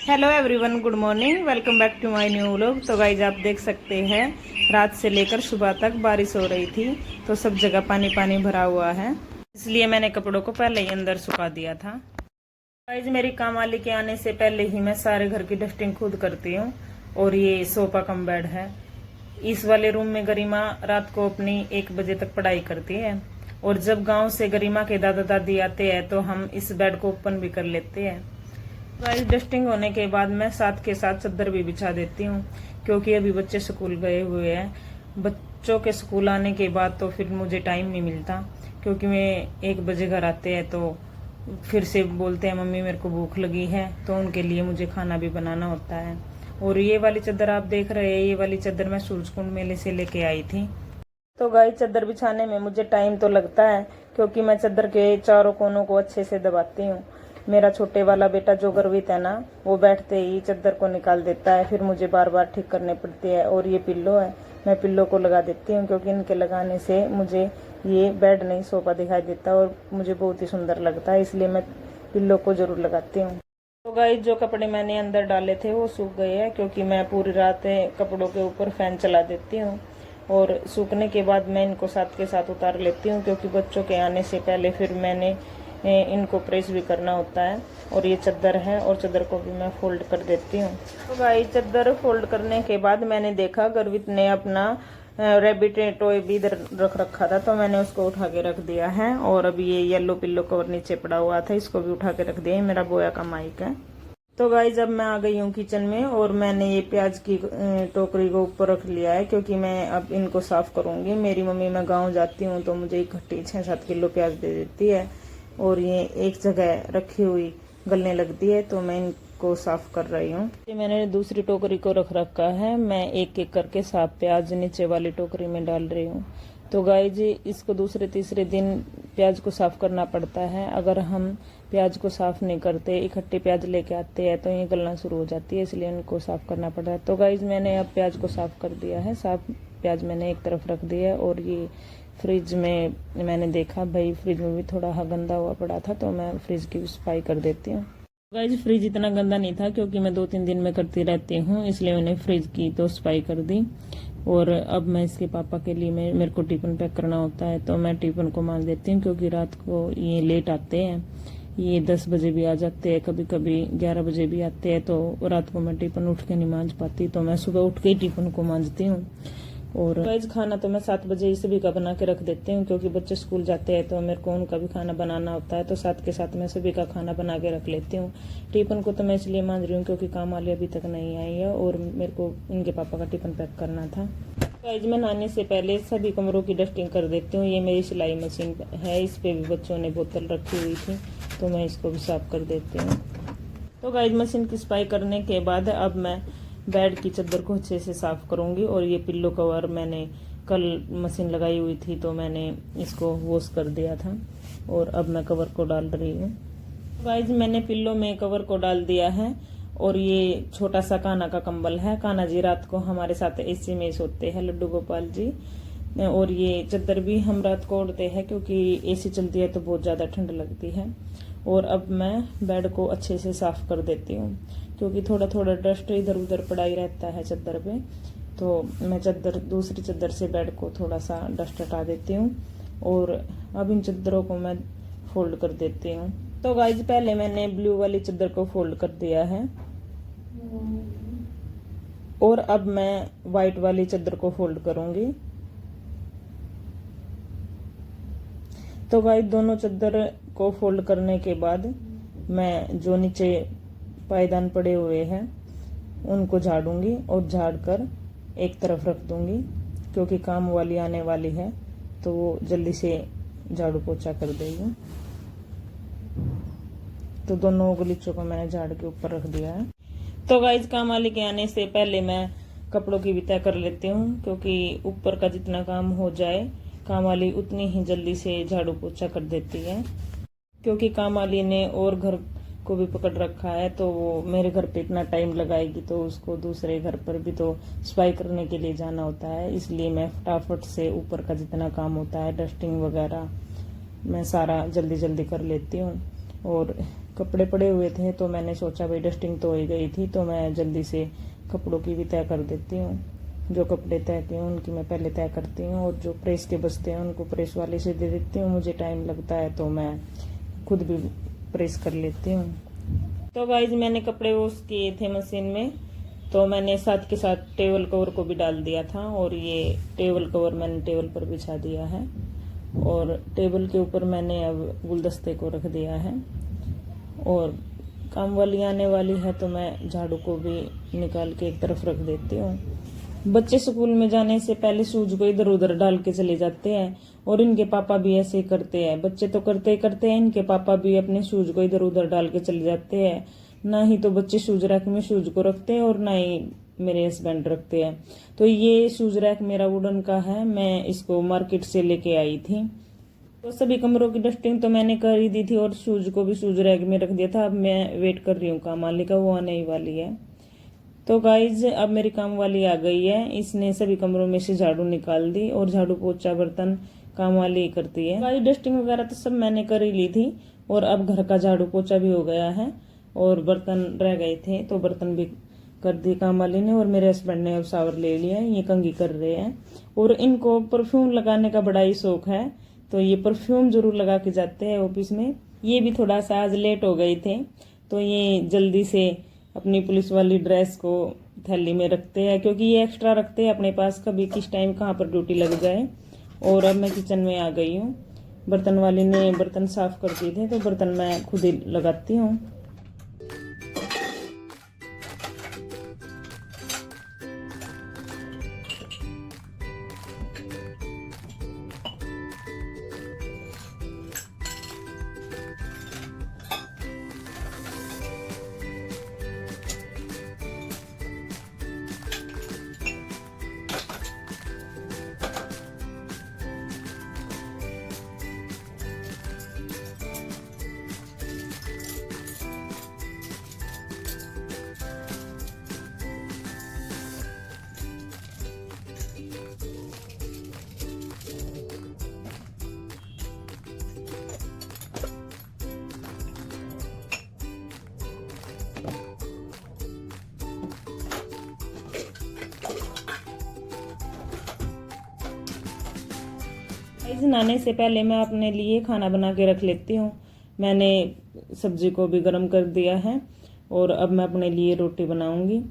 Hello everyone, good morning, welcome back to my new vlog. तो guys आप देख सकते हैं रात से लेकर सुबह तक बारिश हो रही थी, तो सब जगह पानी पानी भरा हुआ है, इसलिए मैंने कपड़ों को पहले ही अंदर सुखा दिया था। गाइज मेरी काम वाली के आने से पहले ही मैं सारे घर की डस्टिंग खुद करती हूँ। और ये सोफा कम बेड है। इस वाले रूम में गरिमा रात को अपनी 1 बजे तक पढ़ाई करती है, और जब गाँव से गरिमा के दादा दादी आते हैं तो हम इस बेड को ओपन भी कर लेते हैं। गाइस डस्टिंग होने के बाद मैं साथ के साथ चादर भी बिछा देती हूँ, क्योंकि अभी बच्चे स्कूल गए हुए हैं। बच्चों के स्कूल आने के बाद तो फिर मुझे टाइम नहीं मिलता, क्योंकि मैं 1 बजे घर आते हैं तो फिर से बोलते हैं मम्मी मेरे को भूख लगी है, तो उनके लिए मुझे खाना भी बनाना होता है। और ये वाली चादर आप देख रहे हैं, ये वाली चादर मैं सूरजकुंड मेले से लेके आई थी। तो गाइस चादर बिछाने में मुझे टाइम तो लगता है, क्योंकि मैं चादर के चारों कोनों को अच्छे से दबाती हूँ। मेरा छोटे वाला बेटा जो गर्वित है ना, वो बैठते ही चादर को निकाल देता है, फिर मुझे बार बार ठीक करने पड़ती है। और ये पिल्लो है, मैं पिल्लो को लगा देती हूँ, क्योंकि इनके लगाने से मुझे ये बेड नहीं सोफा दिखाई देता और मुझे बहुत ही सुंदर लगता है, इसलिए मैं पिल्लो को जरूर लगाती हूँ। तो गाइस जो कपड़े मैंने अंदर डाले थे वो सूख गए हैं, क्योंकि मैं पूरी रात कपड़ों के ऊपर फैन चला देती हूँ, और सूखने के बाद मैं इनको साथ के साथ उतार लेती हूँ, क्योंकि बच्चों के आने से पहले फिर मैंने इनको प्रेस भी करना होता है। और ये चादर है, और चादर को भी मैं फोल्ड कर देती हूँ। तो भाई चादर फोल्ड करने के बाद मैंने देखा गर्वित ने अपना रैबिट टॉय भी इधर रख रखा था, तो मैंने उसको उठा के रख दिया है। और अभी ये येलो पिल्लो कवर नीचे पड़ा हुआ था, इसको भी उठा के रख दिया। मेरा बोया का माइक है। तो गाइस अब मैं आ गई हूँ किचन में, और मैंने ये प्याज की टोकरी को ऊपर रख लिया है, क्योंकि मैं अब इनको साफ करूंगी। मेरी मम्मी, मैं गांव जाती हूँ तो मुझे इकट्ठी 6-7 किलो प्याज दे देती है, और ये एक जगह रखी हुई गलने लगती है, तो मैं इनको साफ कर रही हूँ। मैंने दूसरी टोकरी को रख रखा है, मैं एक एक करके साफ प्याज नीचे वाली टोकरी में डाल रही हूँ। तो गाइस जी इसको दूसरे तीसरे दिन प्याज को साफ करना पड़ता है। अगर हम प्याज को साफ नहीं करते, इकट्ठे प्याज लेके आते हैं, तो ये गलना शुरू हो जाती है, इसलिए उनको साफ करना पड़ता है। तो गाइस मैंने अब प्याज को साफ कर दिया है। साफ प्याज मैंने एक तरफ रख दिया है, और ये फ्रिज में मैंने देखा भाई फ्रिज में भी थोड़ा गंदा हुआ पड़ा था, तो मैं फ्रिज की सफाई कर देती हूँ। गाइस फ्रिज इतना गंदा नहीं था, क्योंकि मैं 2-3 दिन में करती रहती हूँ, इसलिए मैंने फ्रिज की तो सफाई कर दी। और अब मैं इसके पापा के लिए मेरे को टिफिन पैक करना होता है, तो मैं टिफिन को मान देती हूँ, क्योंकि रात को ये लेट आते हैं। ये 10 बजे भी आ जाते हैं, कभी कभी 11 बजे भी आते हैं, तो रात को मैं टिफिन उठ के नहीं मांझ पाती, तो मैं सुबह उठ के ही टिफिन को मांझती हूँ। और गाइस खाना तो मैं 7 बजे सभी का बना के रख देती हूँ, क्योंकि बच्चे स्कूल जाते हैं तो मेरे को उनका भी खाना बनाना होता है, तो साथ के साथ मैं सभी का खाना बना के रख लेती हूँ। टिफिन को तो मैं इसलिए मांझ रही हूँ क्योंकि काम वाली अभी तक नहीं आई है, और मेरे को इनके पापा का टिफिन पैक करना था। गाइस मैं नहाने से पहले सभी कमरों की डस्टिंग कर देती हूँ। ये मेरी सिलाई मशीन है, इस पे भी बच्चों ने बोतल रखी हुई थी, तो मैं इसको भी साफ कर देती हूँ। तो गाइस मशीन की सफाई करने के बाद अब मैं बेड की चादर को अच्छे से साफ करूंगी। और ये पिल्लो कवर मैंने कल मशीन लगाई हुई थी, तो मैंने इसको वॉश कर दिया था, और अब मैं कवर को डाल रही हूँ। गाइस मैंने पिल्लो में कवर को डाल दिया है, और ये छोटा सा कान्हा का कंबल है। कान्हा जी रात को हमारे साथ एसी में सोते हैं, लड्डू गोपाल जी। और ये चादर भी हम रात को ओढ़ते हैं, क्योंकि एसी चलती है तो बहुत ज्यादा ठंड लगती है। और अब मैं बेड को अच्छे से साफ कर देती हूँ, क्योंकि थोड़ा थोड़ा डस्ट इधर उधर पड़ा ही रहता है चादर पे, तो मैं दूसरी चादर से बेड को थोड़ा सा डस्ट हटा देती हूँ। और अब इन चादरों को मैं फोल्ड कर देती हूँ। तो गाइज पहले मैंने ब्लू वाली चादर को फोल्ड कर दिया है, और अब मैं व्हाइट वाली चादर को फोल्ड करूंगी। तो गाइस दोनों चादर को फोल्ड करने के बाद मैं जो नीचे पायदान पड़े हुए हैं उनको झाड़ूंगी, और झाड़ कर एक तरफ रख दूंगी, क्योंकि काम वाली आने वाली है तो वो जल्दी से झाड़ू पोछा कर देगी। तो दोनों गलीचों को मैंने झाड़ के ऊपर रख दिया है। तो गाइस काम वाली के आने से पहले मैं कपड़ों की भी तय कर लेती हूँ, क्योंकि ऊपर का जितना काम हो जाए काम वाली उतनी ही जल्दी से झाड़ू पोछा कर देती है। क्योंकि काम वाली ने और घर को भी पकड़ रखा है, तो वो मेरे घर पे इतना टाइम लगाएगी, तो उसको दूसरे घर पर भी तो सफाई करने के लिए जाना होता है। इसलिए मैं फटाफट से ऊपर का जितना काम होता है, डस्टिंग वगैरह, मैं सारा जल्दी जल्दी कर लेती हूँ। और कपड़े पड़े हुए थे तो मैंने सोचा भाई डस्टिंग तो हो ही गई थी, तो मैं जल्दी से कपड़ों की भी तय कर देती हूँ। जो कपड़े तय किए उनकी मैं पहले तय करती हूँ, और जो प्रेस के बचते हैं उनको प्रेस वाले से दे देती हूँ। मुझे टाइम लगता है तो मैं खुद भी प्रेस कर लेती हूँ। तो गाइज मैंने कपड़े वॉश किए थे मशीन में, तो मैंने साथ के साथ टेबल कवर को भी डाल दिया था, और ये टेबल कवर मैंने टेबल पर बिछा दिया है, और टेबल के ऊपर मैंने अब गुलदस्ते को रख दिया है। और काम वाली आने वाली है तो मैं झाड़ू को भी निकाल के एक तरफ रख देती हूँ। बच्चे स्कूल में जाने से पहले शूज को इधर उधर डाल के चले जाते हैं, और इनके पापा भी ऐसे ही करते हैं। बच्चे तो करते ही करते हैं, इनके पापा भी अपने शूज को इधर उधर डाल के चले जाते हैं। ना ही तो बच्चे शूज रैक में शूज को रखते हैं, और ना ही मेरे हस्बैंड रखते हैं। तो ये शूज रैक मेरा वुडन का है, मैं इसको मार्केट से लेके आई थी। तो सभी कमरों की डस्टिंग तो मैंने कर ही दी थी, और शूज को भी शूज रैक में रख दिया था। अब मैं वेट कर रही हूँ काम वाली का, वो आने ही वाली है। तो गाइज अब मेरी काम वाली आ गई है, इसने सभी कमरों में से झाड़ू निकाल दी, और झाड़ू पोछा बर्तन काम वाली ही करती है। गाइस डस्टिंग वगैरह तो सब मैंने कर ही ली थी, और अब घर का झाड़ू पोछा भी हो गया है, और बर्तन रह गए थे तो बर्तन भी कर दिए काम वाली ने। और मेरे हस्बैंड ने अब शावर ले लिया है, ये कंघी कर रहे हैं। और इनको परफ्यूम लगाने का बड़ा ही शौक है, तो ये परफ्यूम जरूर लगा के जाते हैं ऑफिस में। ये भी थोड़ा सा आज लेट हो गए थे, तो ये जल्दी से अपनी पुलिस वाली ड्रेस को थैली में रखते हैं, क्योंकि ये एक्स्ट्रा रखते हैं अपने पास, कभी किस टाइम कहाँ पर ड्यूटी लग जाए। और अब मैं किचन में आ गई हूँ। बर्तन वाली ने बर्तन साफ कर दिए थे, तो बर्तन मैं खुद ही लगाती हूँ। नहाने से पहले मैं अपने लिए खाना बना के रख लेती हूँ। मैंने सब्जी को भी गर्म कर दिया है, और अब मैं अपने लिए रोटी बनाऊंगी।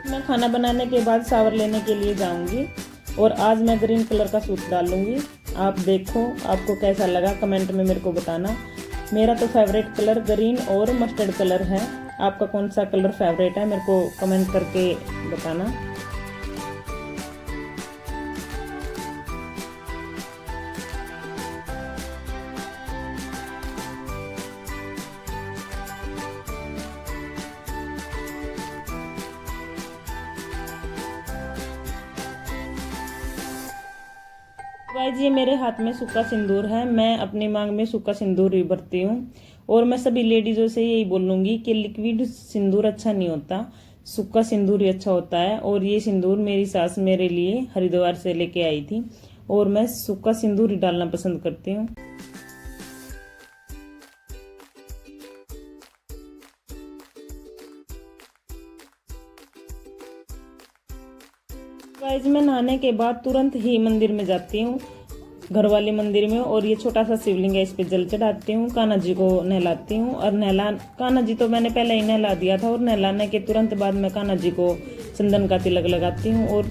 मैं खाना बनाने के बाद शावर लेने के लिए जाऊंगी, और आज मैं ग्रीन कलर का सूट डालूंगी। आप देखो आपको कैसा लगा, कमेंट में मेरे को बताना। मेरा तो फेवरेट कलर ग्रीन और मस्टर्ड कलर है। आपका कौन सा कलर फेवरेट है मेरे को कमेंट करके बताना। गाइस ये मेरे हाथ में सूखा सिंदूर है, मैं अपनी मांग में सूखा सिंदूर ही भरती हूँ। और मैं सभी लेडीजों से यही बोलूंगी कि लिक्विड सिंदूर अच्छा नहीं होता, सूखा सिंदूर ही अच्छा होता है। और ये सिंदूर मेरी सास मेरे लिए हरिद्वार से लेके आई थी, और मैं सूखा सिंदूर ही डालना पसंद करती हूँ। गाइस मैं नहाने के बाद तुरंत ही मंदिर में जाती हूँ। घर वाले मंदिर में, और ये छोटा सा शिवलिंग है, इस पे जल चढ़ाती हूँ, कान्हा जी को नहलाती हूँ। और कान्हा जी तो मैंने पहले ही नहला दिया था, और नहलाने के तुरंत बाद मैं कान्हा जी को चंदन का तिलक लगाती हूँ। और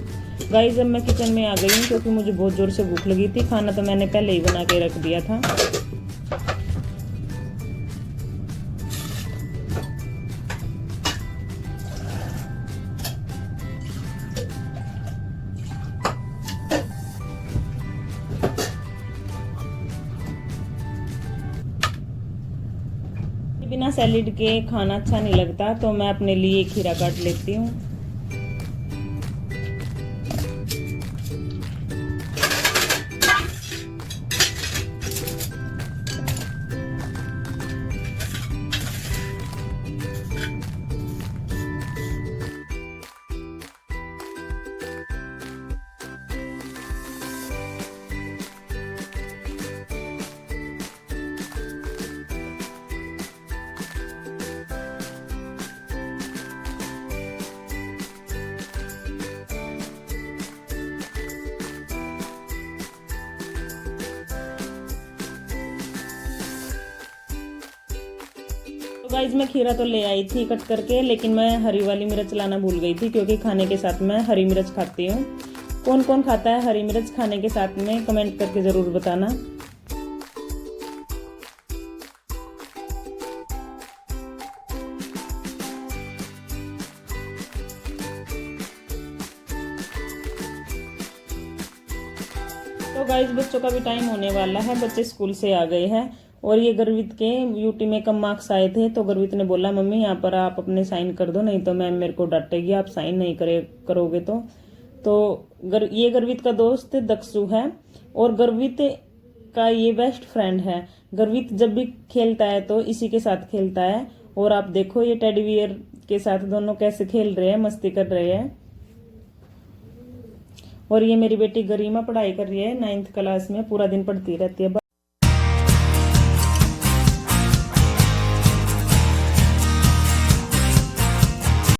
गाइस जब मैं किचन में आ गई हूँ, क्योंकि मुझे बहुत जोर से भूख लगी थी, खाना तो मैंने पहले ही बना के रख दिया था। बिना सैलेड के खाना अच्छा नहीं लगता, तो मैं अपने लिए खीरा काट लेती हूँ। गाइज मैं खीरा तो ले आई थी कट करके, लेकिन मैं हरी वाली मिर्च लाना भूल गई थी, क्योंकि खाने के साथ मैं हरी मिर्च खाती हूँ। कौन कौन खाता है हरी मिर्च खाने के साथ में, कमेंट करके ज़रूर बताना। तो गाइज बच्चों का भी टाइम होने वाला है, बच्चे स्कूल से आ गए हैं। और ये गर्वित के यूटी में कम मार्क्स आए थे, तो गर्वित ने बोला मम्मी यहाँ पर आप अपने साइन कर दो, नहीं तो मैम मेरे को डांटेगी, आप साइन नहीं करोगे तो ये गर्वित का दोस्त दक्षु है, और गर्वित का ये बेस्ट फ्रेंड है। गर्वित जब भी खेलता है तो इसी के साथ खेलता है। और आप देखो ये टेडी बियर के साथ दोनों कैसे खेल रहे हैं, मस्ती कर रहे हैं। और ये मेरी बेटी गरिमा पढ़ाई कर रही है 9th क्लास में, पूरा दिन पढ़ती रहती है।